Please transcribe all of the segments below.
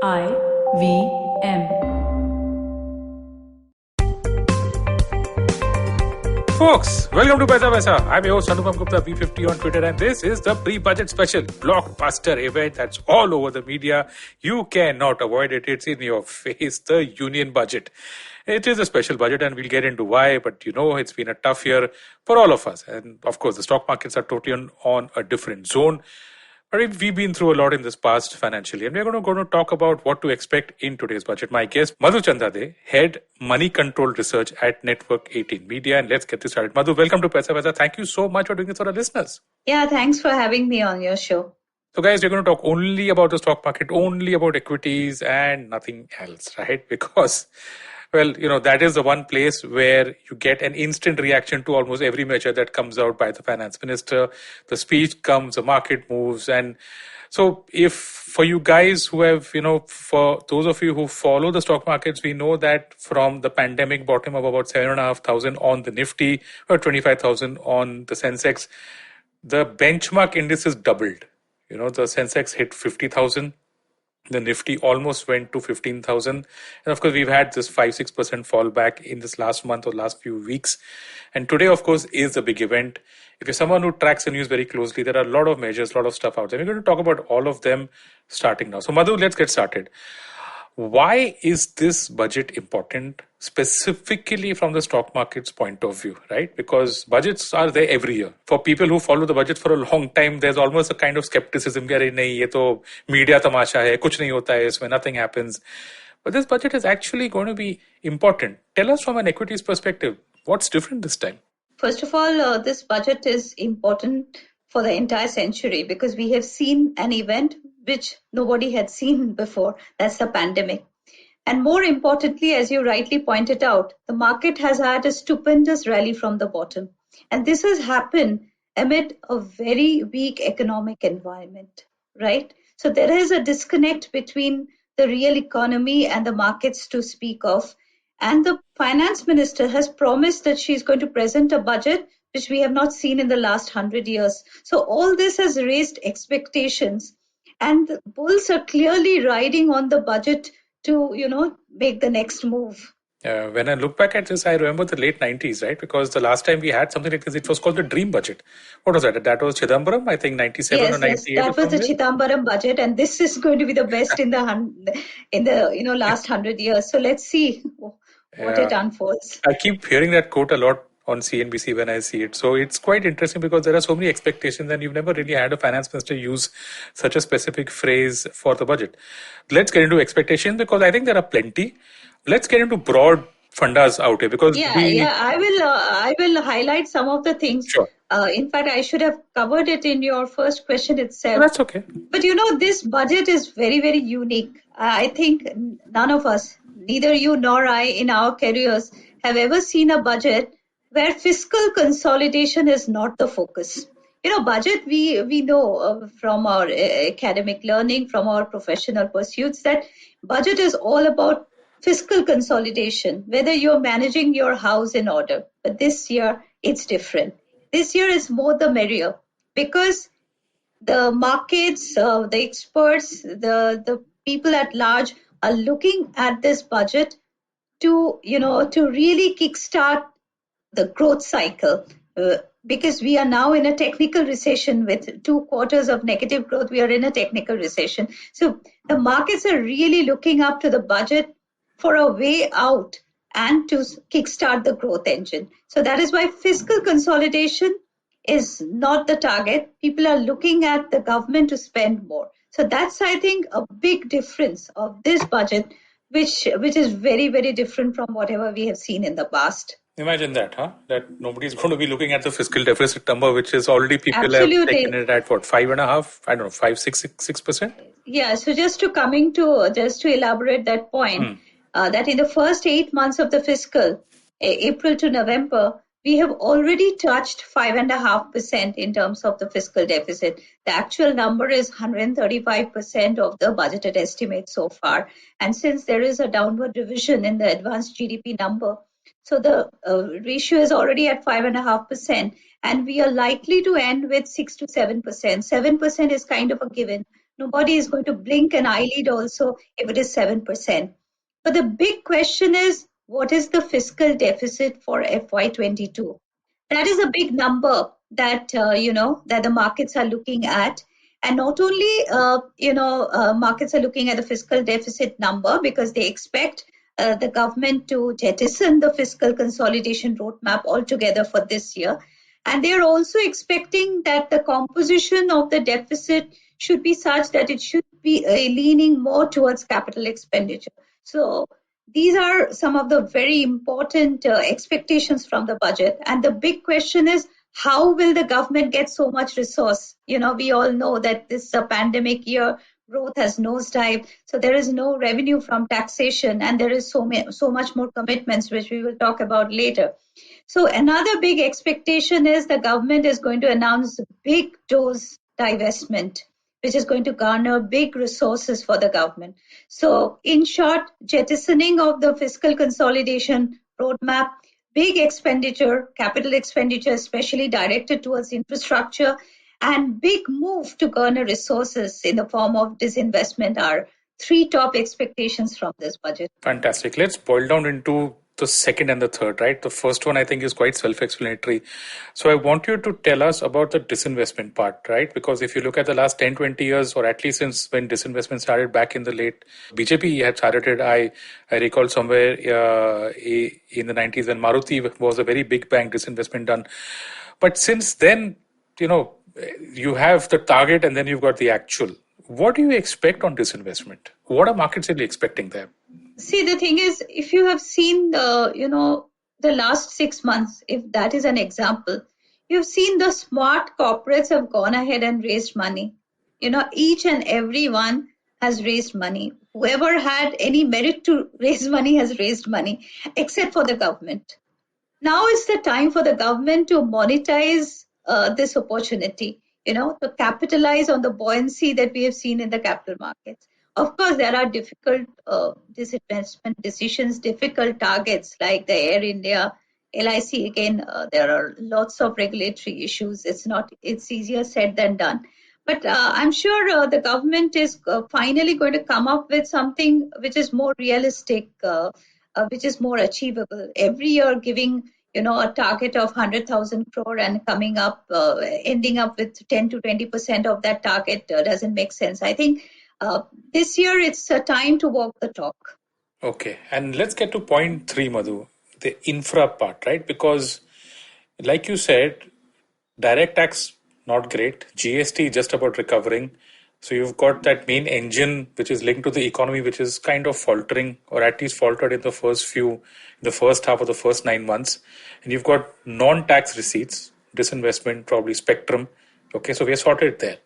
IVM. Folks, welcome to Paisa Vaisa. I'm your host Anupam Gupta, B50 on Twitter, and this is the pre-budget special blockbuster event that's all over the media. You cannot avoid it. It's in your face, the union budget. It is a special budget, and we'll get into why, but you know, it's been a tough year for all of us. And of course, the stock markets are totally on a different zone. But we've been through a lot in this past financially, and we're going to talk about what to expect in today's budget. My guest, Madhu Chandade, head money control research at Network 18 Media. And let's get this started. Madhu, welcome to Paisa Vaisa. Thank you so much for doing this for our listeners. Yeah, thanks for having me on your show. So guys, we're going to talk only about the stock market, only about equities and nothing else, right? Because, well, you know, that is the one place where you get an instant reaction to almost every measure that comes out by the finance minister. The speech comes, the market moves. And so if for you guys who have, you know, for those of you who follow the stock markets, we know that from the pandemic bottom of about 7,500 on the Nifty or 25,000 on the Sensex, the benchmark indices doubled. You know, the Sensex hit 50,000. The Nifty almost went to 15,000. And of course, we've had this 5-6% fallback in this last month or last few weeks. And today, of course, is the big event. If you're someone who tracks the news very closely, there are a lot of measures, a lot of stuff out there. We're going to talk about all of them starting now. So, Madhu, let's get started. Why is this budget important, specifically from the stock market's point of view, right? Because budgets are there every year. For people who follow the budget for a long time, there's almost a kind of skepticism. Nahi, ye to media tamasha hai, kuch nahi hota hai isme, nothing happens. But this budget is actually going to be important. Tell us from an equities perspective, what's different this time? First of all, this budget is important for the entire century because we have seen an event which nobody had seen before. That's the pandemic. And more importantly, as you rightly pointed out, the market has had a stupendous rally from the bottom. And this has happened amid a very weak economic environment, right? So there is a disconnect between the real economy and the markets to speak of. And the finance minister has promised that she's going to present a budget which we have not seen in the last 100 years. So all this has raised expectations. And the bulls are clearly riding on the budget to, you know, make the next move. When I look back at this, I remember the late 90s, right? Because the last time we had something like this, it was called the Dream Budget. What was that? That was Chidambaram, I think 97 or 98. Yes, that was the Chidambaram budget, and this is going to be the best in the last 100 years. So let's see what it unfolds. I keep hearing that quote a lot on CNBC when I see it. So it's quite interesting because there are so many expectations and you've never really had a finance minister use such a specific phrase for the budget. Let's get into expectations because I think there are plenty. Let's get into broad fundas out here because I will highlight some of the things. Sure. In fact, I should have covered it in your first question itself. That's okay. But you know, this budget is very, very unique. I think none of us, neither you nor I in our careers, have ever seen a budget where fiscal consolidation is not the focus. You know, budget, we know from our academic learning, from our professional pursuits, that budget is all about fiscal consolidation, whether you're managing your house in order. But this year, it's different. This year is more the merrier because the markets, the experts, the people at large are looking at this budget to really kickstart the growth cycle. Because we are now in a technical recession with 2 quarters of negative growth, we are in a technical recession. So the markets are really looking up to the budget for a way out and to kickstart the growth engine. So that is why fiscal consolidation is not the target. People are looking at the government to spend more. So that's, I think, a big difference of this budget, which is very, very different from whatever we have seen in the past. Imagine that, huh? That nobody's going to be looking at the fiscal deficit number, which is already people have taken it at what, 5.5%? I don't know, 6%? Yeah, so just to elaborate that point, that in the first 8 months of the fiscal, April to November, we have already touched 5.5% in terms of the fiscal deficit. The actual number is 135% of the budgeted estimate so far. And since there is a downward revision in the advanced GDP number, so the ratio is already at 5.5%, and we are likely to end with 6 to 7%. 7% is kind of a given, Nobody is going to blink an eyelid also if it is 7%. But the big question is, what is the fiscal deficit for FY22? That is a big number that that the markets are looking at. And not only markets are looking at the fiscal deficit number because they expect the government to jettison the fiscal consolidation roadmap altogether for this year. And they are also expecting that the composition of the deficit should be such that it should be leaning more towards capital expenditure. So these are some of the very important expectations from the budget. And the big question is, how will the government get so much resource? We all know that this is a pandemic year, growth has nosedived, so there is no revenue from taxation, and there is so much more commitments, which we will talk about later. So another big expectation is the government is going to announce big dose divestment, which is going to garner big resources for the government. So in short, jettisoning of the fiscal consolidation roadmap, big expenditure, capital expenditure, especially directed towards infrastructure, and big move to garner resources in the form of disinvestment are three top expectations from this budget. Fantastic. Let's boil down into the second and the third, right? The first one I think is quite self-explanatory. So I want you to tell us about the disinvestment part, right? Because if you look at the last 10, 20 years, or at least since when disinvestment started back in the late BJP had started it, I recall somewhere in the 90s when Maruti was a very big bang disinvestment done. But since then, you have the target and then you've got the actual. What do you expect on disinvestment? What are markets really expecting there? See, the thing is, if you have seen the last 6 months, if that is an example, you've seen the smart corporates have gone ahead and raised money. Each and every one has raised money. Whoever had any merit to raise money has raised money, except for the government. Now is the time for the government to monetize this opportunity, to capitalize on the buoyancy that we have seen in the capital markets. Of course, there are difficult disinvestment decisions, difficult targets like the Air India, LIC. Again, there are lots of regulatory issues. It's easier said than done. But I'm sure the government is finally going to come up with something which is more realistic, which is more achievable. Every year giving a target of 100,000 crore and ending up with 10 to 20% of that target doesn't make sense. I think this year it's a time to walk the talk. Okay, and let's get to point 3, Madhu, the infra part, right? Because like you said, direct tax not great, GST just about recovering. So you've got that main engine which is linked to the economy, which is kind of faltering, or at least faltered in the first half of the first 9 months. And you've got non-tax receipts, disinvestment, probably spectrum. Okay, so we are sorted there.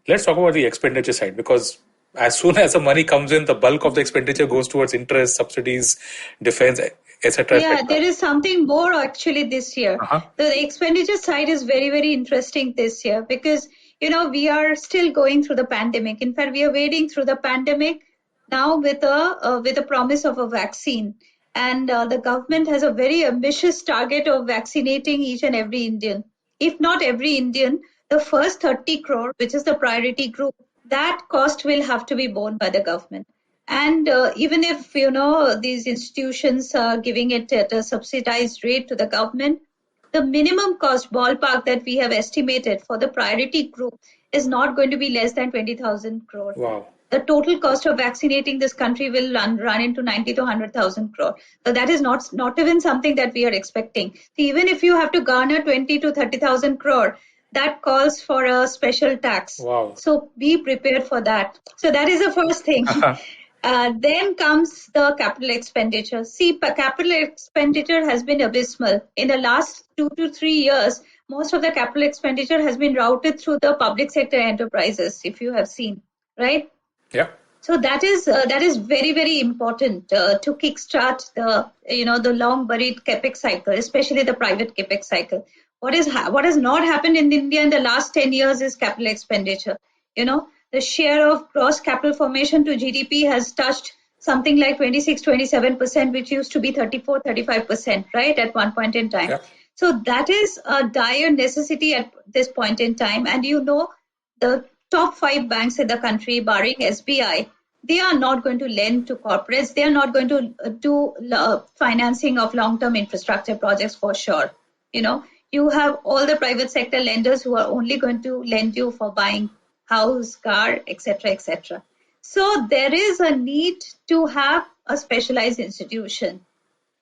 Let's talk about the expenditure side, because as soon as the money comes in, the bulk of the expenditure goes towards interest, subsidies, defense, etc. Yeah, there is something more actually this year. The expenditure side is very, very interesting this year because, we are still going through the pandemic. In fact, we are wading through the pandemic now with a promise of a vaccine. And the government has a very ambitious target of vaccinating each and every Indian. If not every Indian, the first 30 crore, which is the priority group, that cost will have to be borne by the government. And even if, these institutions are giving it at a subsidized rate to the government, the minimum cost ballpark that we have estimated for the priority group is not going to be less than 20,000 crore. Wow. The total cost of vaccinating this country will run into 90 to 100,000 crore. So that is not even something that we are expecting. So even if you have to garner 20 to 30,000 crore, that calls for a special tax. Wow. So be prepared for that. So that is the first thing. Then comes the capital expenditure. See, capital expenditure has been abysmal. In the last 2 to 3 years, most of the capital expenditure has been routed through the public sector enterprises, if you have seen, right? Yeah. So that is very, very important to kickstart the long buried capex cycle, especially the private capex cycle. What has not happened in India in the last 10 years is capital expenditure. The share of gross capital formation to GDP has touched something like 26-27%, which used to be 34-35%, right, at one point in time. Yeah. So that is a dire necessity at this point in time. And the top 5 banks in the country, barring SBI, they are not going to lend to corporates. They are not going to do financing of long-term infrastructure projects for sure. You have all the private sector lenders who are only going to lend you for buying house, car, etc., etc. So there is a need to have a specialized institution,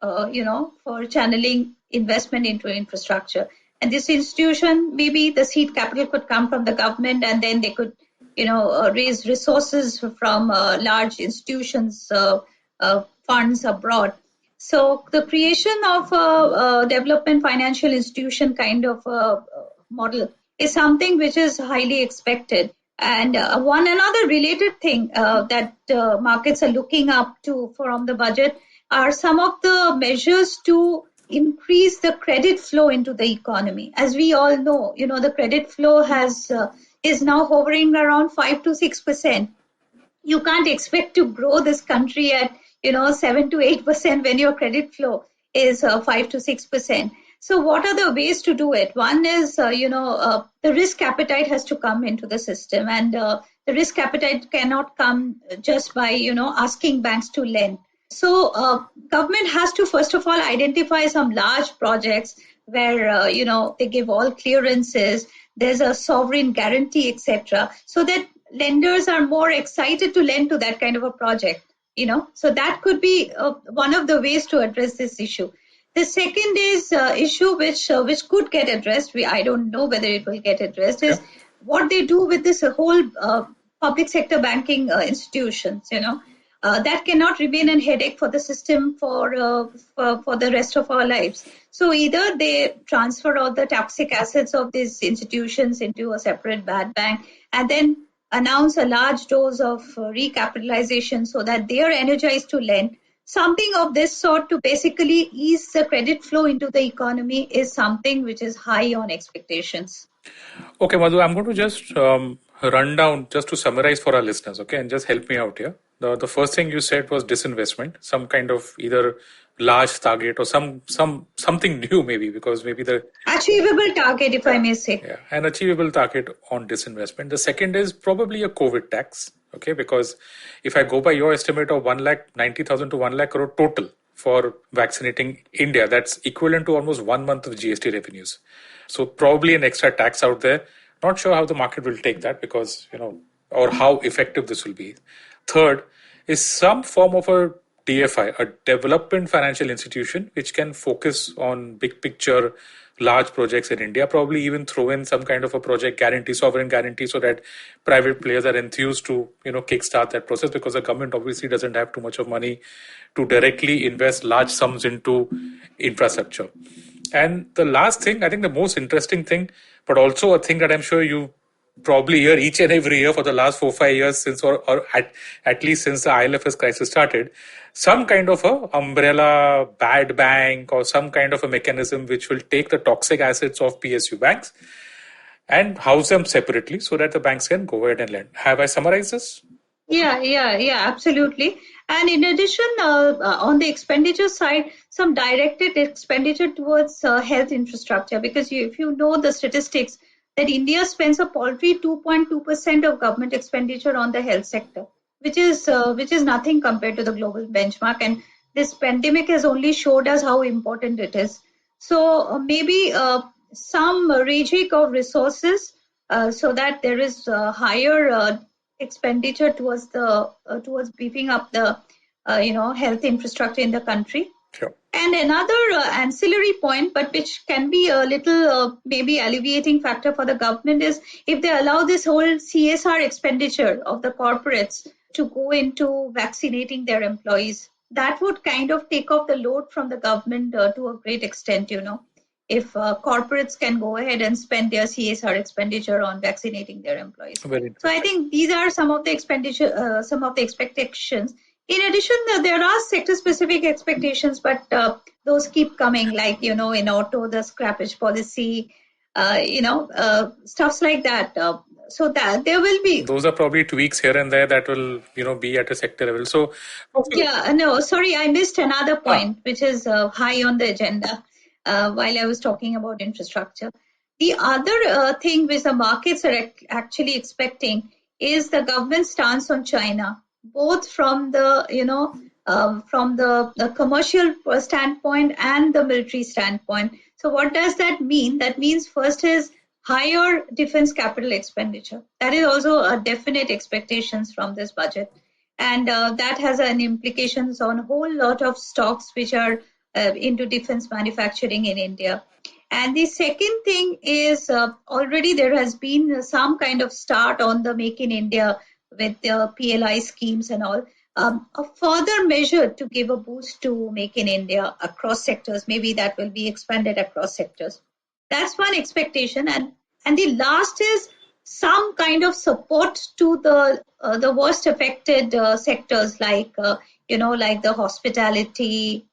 for channeling investment into infrastructure. And this institution, maybe the seed capital could come from the government, and then they could, raise resources from large institutions, funds abroad. So the creation of a development financial institution kind of model is something which is highly expected. And one another related thing that markets are looking up to from the budget are some of the measures to increase the credit flow into the economy. As we all know, the credit flow is now hovering around 5 to 6%. You can't expect to grow this country at 7 to 8% when your credit flow is 5 to 6%. So what are the ways to do it? One is the risk appetite has to come into the system, and the risk appetite cannot come just by asking banks to lend. So government has to first of all identify some large projects where they give all clearances, there's a sovereign guarantee, etc., so that lenders are more excited to lend to that kind of a project. So that could be one of the ways to address this issue. The second is issue which could get addressed. I don't know whether it will get addressed. Is what they do with this whole public sector banking institutions. That cannot remain a headache for the system for the rest of our lives. So either they transfer all the toxic assets of these institutions into a separate bad bank, and then announce a large dose of recapitalization so that they are energized to lend. Something of this sort to basically ease the credit flow into the economy is something which is high on expectations. Okay, Madhu, I'm going to just run down, just to summarize for our listeners, okay, and just help me out here. The first thing you said was disinvestment, some kind of either large target or something new maybe, because maybe the achievable target, if I may say. Yeah, an achievable target on disinvestment. The second is probably a COVID tax, okay, because if I go by your estimate of 1,90,000 to 1 lakh crore total for vaccinating India, that's equivalent to almost 1 month of GST revenues. So probably an extra tax out there. Not sure how the market will take that because, or how effective this will be. Third is some form of a DFI, a development financial institution, which can focus on big picture, large projects in India, probably even throw in some kind of a project guarantee, sovereign guarantee, so that private players are enthused to, kickstart that process, because the government obviously doesn't have too much of money to directly invest large sums into infrastructure. And the last thing, I think the most interesting thing, but also a thing that I'm sure you probably hear each and every year for the last 4-5 years since, or at least since the IL&FS crisis started, some kind of a umbrella bad bank or some kind of a mechanism which will take the toxic assets of PSU banks and house them separately so that the banks can go ahead and lend. Have I summarized this? Yeah, absolutely. And in addition, on the expenditure side, some directed expenditure towards health infrastructure, because if you know the statistics, that India spends a paltry 2.2% of government expenditure on the health sector, which is nothing compared to the global benchmark. And this pandemic has only showed us how important it is. So maybe some rejig of resources so that there is higher expenditure towards beefing up the health infrastructure in the country. Sure. And another ancillary point, but which can be a little maybe alleviating factor for the government, is if they allow this whole CSR expenditure of the corporates to go into vaccinating their employees. That would kind of take off the load from the government to a great extent, if corporates can go ahead and spend their CSR expenditure on vaccinating their employees. So I think these are some of the expenditure, some of the expectations. In addition, there are sector-specific expectations, but those keep coming, like, in auto, the scrappage policy, stuffs like that. So that there will be. Those are probably tweaks here and there that will, be at a sector level. So. Yeah, no, sorry, I missed another point, which is high on the agenda while I was talking about infrastructure. The other thing which the markets are actually expecting is the government stance on China, both from the commercial standpoint and the military standpoint. So what does that mean? That means first is higher defense capital expenditure. That is also a definite expectations from this budget, and that has an implications on a whole lot of stocks which are into defense manufacturing in India. And the second thing is already there has been some kind of start on the Make in India with the PLI schemes and all. A further measure to give a boost to Make in India across sectors, maybe that will be expanded across sectors. That's one expectation. And the last is some kind of support to the worst affected sectors like like the hospitality,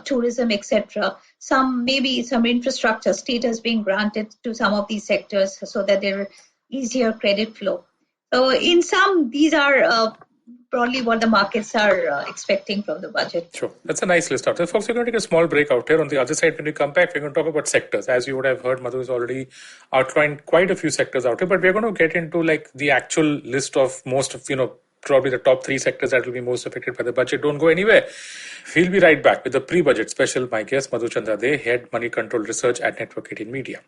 tourism, etc. Maybe some infrastructure status being granted to some of these sectors so that there are easier credit flow. So in sum, these are broadly what the markets are expecting from the budget. Sure. That's a nice list out there. Folks, we're going to take a small break out here. On the other side, when we come back, we're going to talk about sectors. As you would have heard, Madhu has already outlined quite a few sectors out here, but we're going to get into like the actual list of most of, probably the top 3 sectors that will be most affected by the budget. Don't go anywhere. We'll be right back with the pre-budget special. My guest, Madhu Chandra De, Head Money Control Research at Network 18 Media.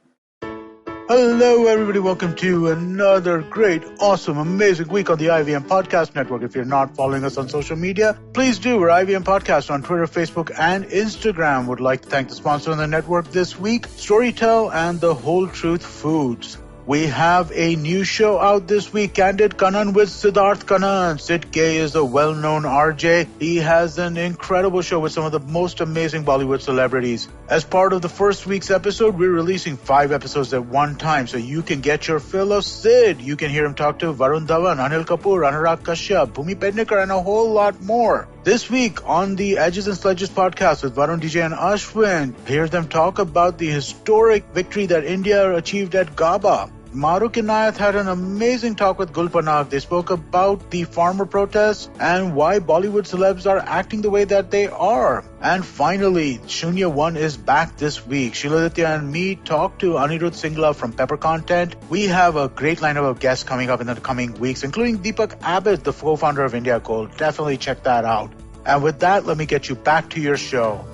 Hello, everybody. Welcome to another great, awesome, amazing week on the IVM Podcast Network. If you're not following us on social media, please do. We're IVM Podcast on Twitter, Facebook, and Instagram. Would like to thank the sponsor on the network this week, Storytel and the Whole Truth Foods. We have a new show out this week, Candid Kannan with Siddharth Kannan. Sid K is a well-known RJ. He has an incredible show with some of the most amazing Bollywood celebrities. As part of the first week's episode, we're releasing 5 episodes at one time, so you can get your fill of Sid. You can hear him talk to Varun Dhawan, Anil Kapoor, Anurag Kashyap, Bhumi Pednekar, and a whole lot more. This week on the Edges and Sledges podcast with Varun DJ and Ashwin, hear them talk about the historic victory that India achieved at Gaba. Maruk Inayat had an amazing talk with Gul Panag. They spoke about the farmer protests and why Bollywood celebs are acting the way that they are. And finally, Shunya One is back this week. Shiladitya and me talked to Anirudh Singla from Pepper Content. We have a great lineup of guests coming up in the coming weeks, including Deepak Abbott, the co-founder of India Gold. Definitely check that out. And with that, let me get you back to your show.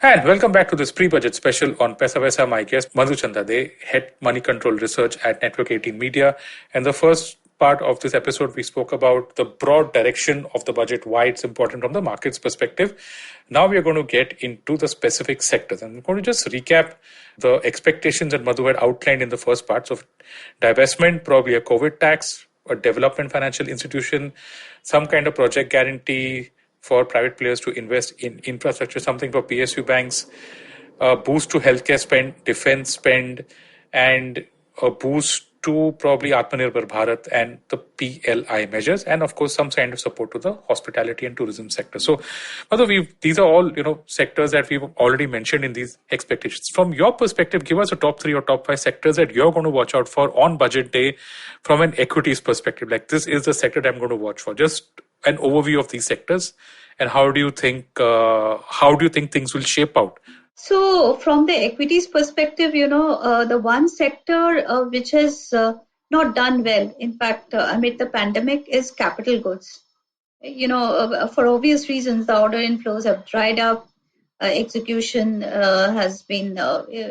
And welcome back to this pre-budget special on Paisa Vaisa. My guest, Madhu Chandra De, Head Money Control Research at Network 18 Media. And the first part of this episode, we spoke about the broad direction of the budget, why it's important from the market's perspective. Now we are going to get into the specific sectors. And I'm going to just recap the expectations that Madhu had outlined in the first part. So divestment, probably a COVID tax, a development financial institution, some kind of project guarantee for private players to invest in infrastructure, something for PSU banks, a boost to healthcare spend, defense spend, and a boost to probably Atmanirbhar Bharat and the PLI measures, and of course some kind of support to the hospitality and tourism sector. So, Madhu, these are all sectors that we've already mentioned in these expectations. From your perspective, give us a top 3 or top 5 sectors that you're going to watch out for on budget day from an equities perspective. Like, this is the sector that I'm going to watch for. Just an overview of these sectors, and how do you think things will shape out? So from the equities perspective, the one sector which has not done well, in fact, amid the pandemic, is capital goods. For obvious reasons, the order inflows have dried up. Execution has been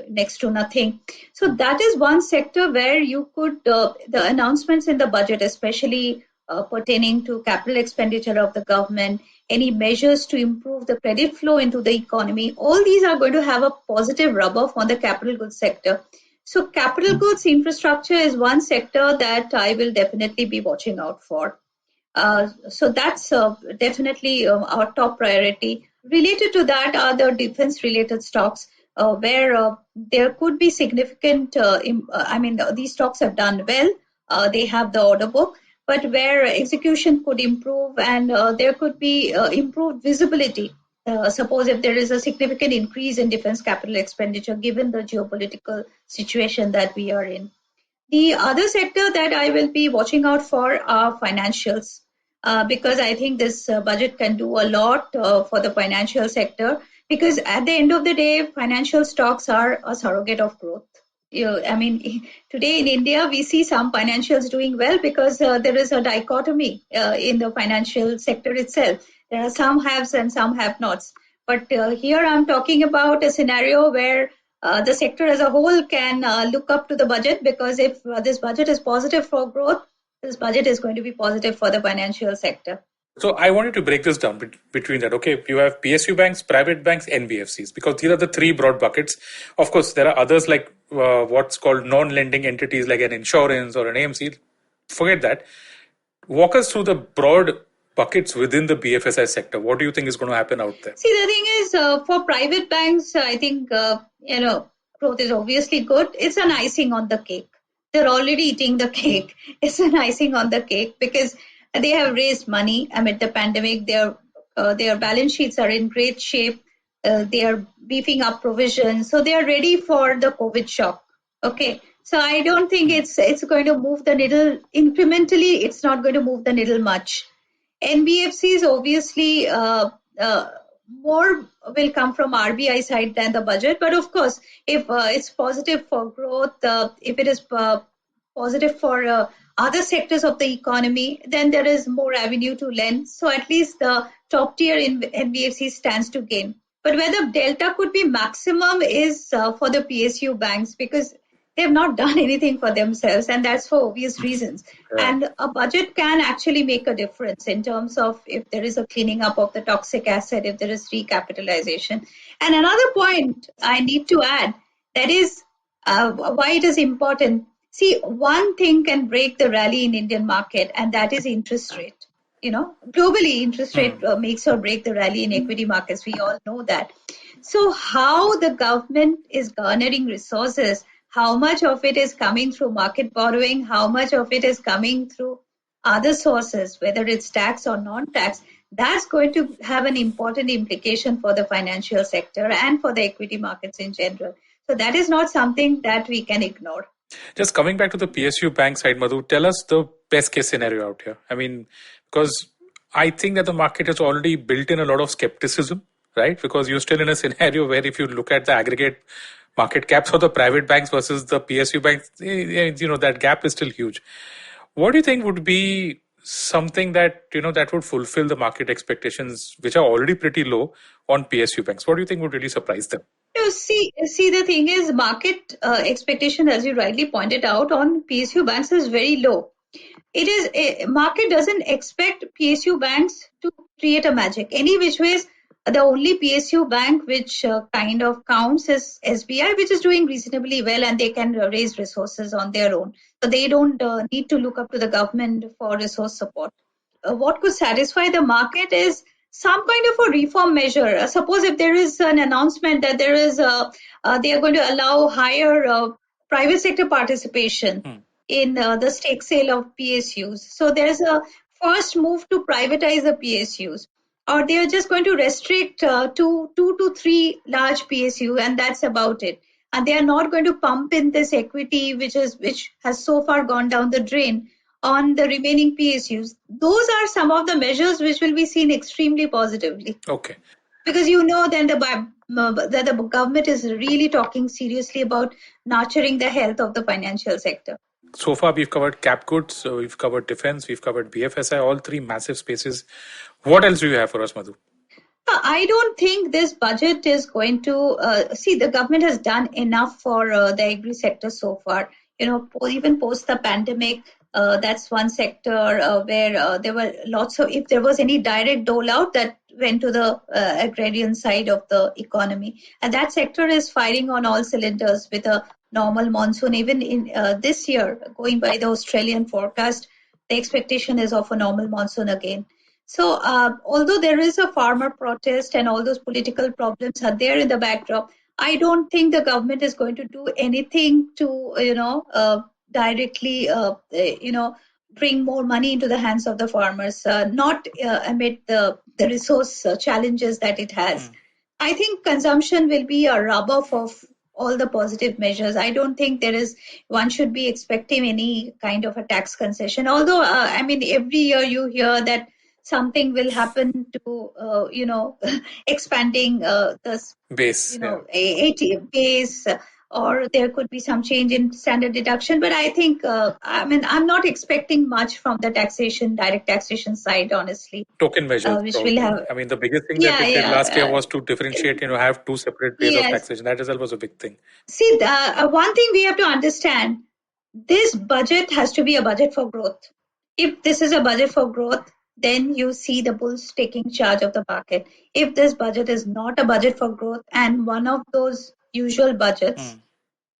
next to nothing. So that is one sector where you could, the announcements in the budget, especially pertaining to capital expenditure of the government, any measures to improve the credit flow into the economy, all these are going to have a positive rub-off on the capital goods sector. So capital goods infrastructure is one sector that I will definitely be watching out for. So that's definitely our top priority. Related to that are the defense-related stocks, where there could be significant, these stocks have done well. They have the order book, but where execution could improve and there could be improved visibility. Suppose if there is a significant increase in defense capital expenditure, given the geopolitical situation that we are in. The other sector that I will be watching out for are financials, because I think this budget can do a lot for the financial sector. Because at the end of the day, financial stocks are a surrogate of growth. Today in India, we see some financials doing well because there is a dichotomy in the financial sector itself. There are some haves and some have-nots. But here I'm talking about a scenario where the sector as a whole can look up to the budget, because if this budget is positive for growth, this budget is going to be positive for the financial sector. So I wanted to break this down between that. Okay, you have PSU banks, private banks, NBFCs, because these are the three broad buckets. Of course, there are others like what's called non-lending entities like an insurance or an AMC. Forget that. Walk us through the broad buckets within the BFSI sector. What do you think is going to happen out there? See, the thing is, for private banks, I think, growth is obviously good. It's an icing on the cake. They're already eating the cake. It's an icing on the cake because they have raised money amid the pandemic. Their balance sheets are in great shape. They are beefing up provisions. So they are ready for the COVID shock. Okay. So I don't think it's going to move the needle incrementally. It's not going to move the needle much. NBFCs obviously more will come from RBI side than the budget. But of course, if it's positive for growth, if it is positive for other sectors of the economy, then there is more avenue to lend. So at least the top tier in NBFC stands to gain. But whether delta could be maximum is for the PSU banks, because they have not done anything for themselves, and that's for obvious reasons. Right. And a budget can actually make a difference in terms of if there is a cleaning up of the toxic asset, if there is recapitalization. And another point I need to add, that is why it is important. See, one thing can break the rally in Indian market, and that is interest rate. Globally, interest rate makes or break the rally in equity markets. We all know that. So how the government is garnering resources, how much of it is coming through market borrowing, how much of it is coming through other sources, whether it's tax or non-tax, that's going to have an important implication for the financial sector and for the equity markets in general. So that is not something that we can ignore. Just coming back to the PSU bank side, Madhu, tell us the best case scenario out here. Because I think that the market has already built in a lot of skepticism, right? Because you're still in a scenario where if you look at the aggregate market caps of the private banks versus the PSU banks, that gap is still huge. What do you think would be something that, that would fulfill the market expectations, which are already pretty low on PSU banks? What do you think would really surprise them? See, the thing is, market expectation, as you rightly pointed out, on PSU banks is very low. Market doesn't expect PSU banks to create a magic. Any which ways, the only PSU bank which kind of counts is SBI, which is doing reasonably well, and they can raise resources on their own. So they don't need to look up to the government for resource support. What could satisfy the market is some kind of a reform measure. Suppose if there is an announcement that they are going to allow higher private sector participation in the stake sale of PSUs. So there's a first move to privatize the PSUs, or they are just going to restrict to 2 to 3 large PSU, and that's about it. And they are not going to pump in this equity, which has so far gone down the drain on the remaining PSUs. Those are some of the measures which will be seen extremely positively. Okay. Because then the government is really talking seriously about nurturing the health of the financial sector. So far, we've covered cap goods, we've covered defense, we've covered BFSI, all three massive spaces. What else do you have for us, Madhu? I don't think this budget is going to the government has done enough for the agri sector so far. Even post the pandemic, that's one sector where there were lots of, if there was any direct dole out, that went to the agrarian side of the economy. And that sector is firing on all cylinders with a normal monsoon. Even in this year, going by the Australian forecast, the expectation is of a normal monsoon again. So although there is a farmer protest and all those political problems are there in the backdrop, I don't think the government is going to do anything to, directly, bring more money into the hands of the farmers, not amid the resource challenges that it has. I think consumption will be a rub-off of all the positive measures. I don't think one should be expecting any kind of a tax concession. Although, every year you hear that something will happen to, expanding the Base. ATM base, or there could be some change in standard deduction. But I think, I'm not expecting much from the direct taxation side, honestly. Token measures, which probably. will have. I mean, the biggest thing that they did last year was to differentiate, have two separate ways of taxation. That itself was a big thing. See, one thing we have to understand, this budget has to be a budget for growth. If this is a budget for growth, then you see the bulls taking charge of the market. If this budget is not a budget for growth and one of those usual budgets,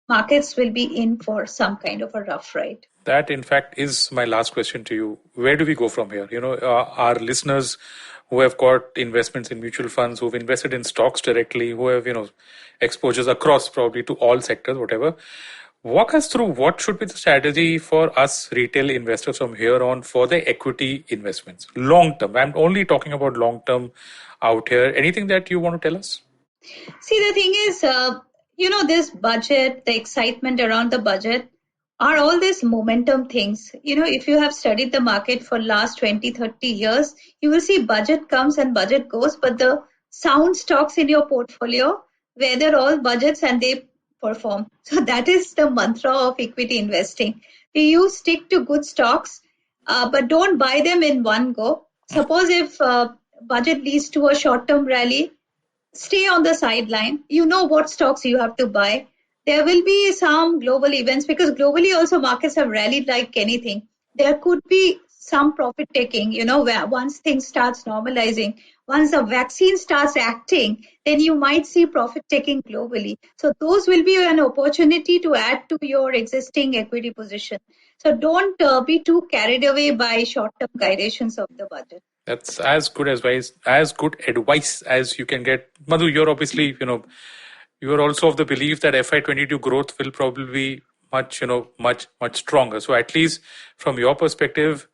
markets will be in for some kind of a rough ride. That, in fact, is my last question to you. Where do we go from here? Our listeners who have got investments in mutual funds, who've invested in stocks directly, who have, exposures across probably to all sectors, whatever. Walk us through what should be the strategy for us retail investors from here on for the equity investments. Long term. I'm only talking about long term out here. Anything that you want to tell us? See, the thing is, this budget, the excitement around the budget are all these momentum things. If you have studied the market for last 20, 30 years, you will see budget comes and budget goes, but the sound stocks in your portfolio, where they're all budgets and they perform. So that is the mantra of equity investing. You stick to good stocks, but don't buy them in one go. Suppose if budget leads to a short-term rally, stay on the sideline. You know what stocks you have to buy. There will be some global events, because globally also markets have rallied like anything. There could be some profit taking, where once things starts normalizing, once the vaccine starts acting, then you might see profit taking globally. So those will be an opportunity to add to your existing equity position. So don't be too carried away by short-term gyrations of the budget. That's as good advice as you can get. Madhu, you're obviously, you are also of the belief that FY22 growth will probably be much stronger. So at least from your perspective,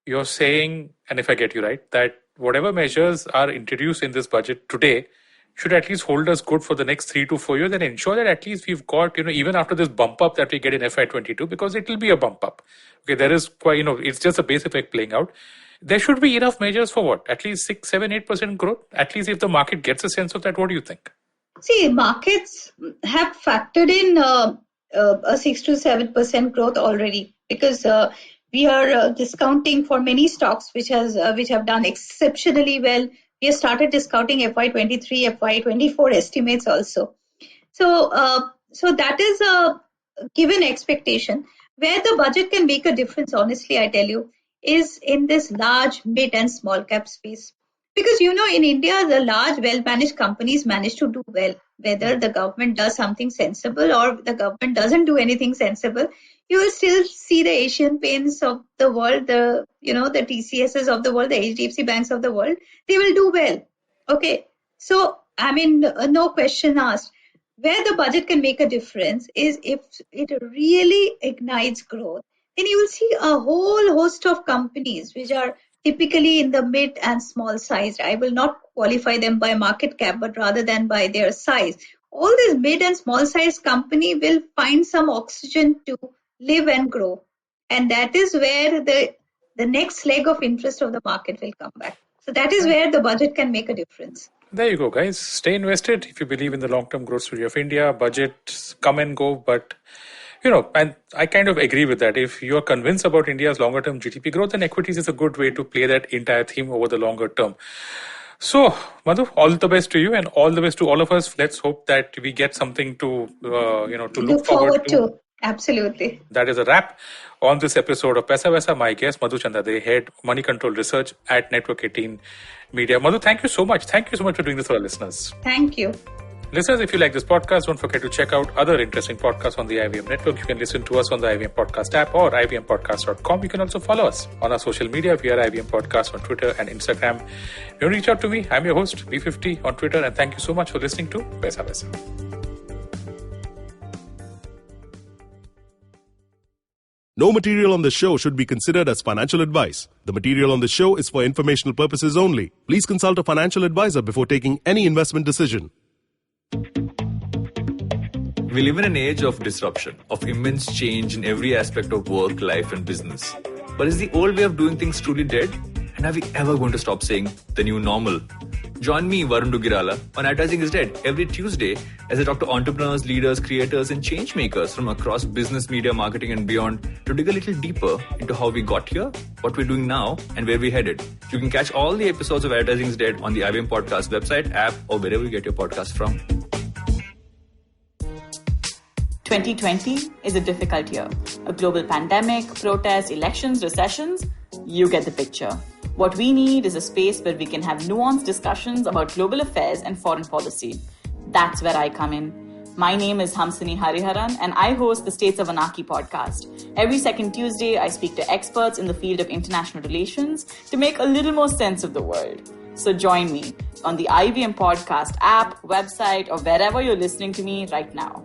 you're saying, and if I get you right, that whatever measures are introduced in this budget today should at least hold us good for the next 3 to 4 years and ensure that at least we've got, even after this bump up that we get in FY22, because it will be a bump up. Okay, there is quite, it's just a base effect playing out. There should be enough measures for what? At least 6, 7, 8% growth? At least if the market gets a sense of that, what do you think? See, markets have factored in a 6 to 7% growth already, because we are discounting for many stocks which have done exceptionally well. We have started discounting FY23, FY24 estimates also. So that is a given expectation. Where the budget can make a difference, honestly, I tell you, is in this large, mid and small cap space. Because, in India, the large, well-managed companies manage to do well. Whether the government does something sensible or the government doesn't do anything sensible, you will still see the Asian Paints of the world, the TCSs of the world, the HDFC banks of the world, they will do well. Okay. So, no question asked. Where the budget can make a difference is if it really ignites growth. Then you will see a whole host of companies which are typically in the mid and small size. I will not qualify them by market cap, but rather than by their size. All these mid and small size company will find some oxygen to live and grow. And that is where the next leg of interest of the market will come back. So that is where the budget can make a difference. There you go, guys. Stay invested if you believe in the long-term growth story of India. Budgets come and go, but and I kind of agree with that. If you're convinced about India's longer-term GDP growth, then equities is a good way to play that entire theme over the longer term. So, Madhu, all the best to you and all the best to all of us. Let's hope that we get something to look forward to. Absolutely. That is a wrap on this episode of Paisa Vaisa. My guest, Madhu Chanda, the head Money Control Research at Network 18 Media. Madhu, thank you so much. Thank you so much for doing this for our listeners. Thank you. Listeners, if you like this podcast, don't forget to check out other interesting podcasts on the IVM network. You can listen to us on the IVM Podcast app or ivmpodcast.com. You can also follow us on our social media. We are IVM Podcast on Twitter and Instagram. You can reach out to me. I'm your host, B50 on Twitter. And thank you so much for listening to Paisa Vaisa. No material on the show should be considered as financial advice. The material on the show is for informational purposes only. Please consult a financial advisor before taking any investment decision. We live in an age of disruption, of immense change in every aspect of work, life, and business. But is the old way of doing things truly dead? And are we ever going to stop saying the new normal? Join me, Varun Dugirala, on Advertising is Dead every Tuesday as I talk to entrepreneurs, leaders, creators, and change makers from across business, media, marketing, and beyond to dig a little deeper into how we got here, what we're doing now, and where we're headed. You can catch all the episodes of Advertising is Dead on the IVM Podcast website, app, or wherever you get your podcast from. 2020 is a difficult year. A global pandemic, protests, elections, recessions. You get the picture. What we need is a space where we can have nuanced discussions about global affairs and foreign policy. That's where I come in. My name is Hamsini Hariharan and I host the States of Anarchy podcast. Every second Tuesday, I speak to experts in the field of international relations to make a little more sense of the world. So join me on the IVM podcast app, website, or wherever you're listening to me right now.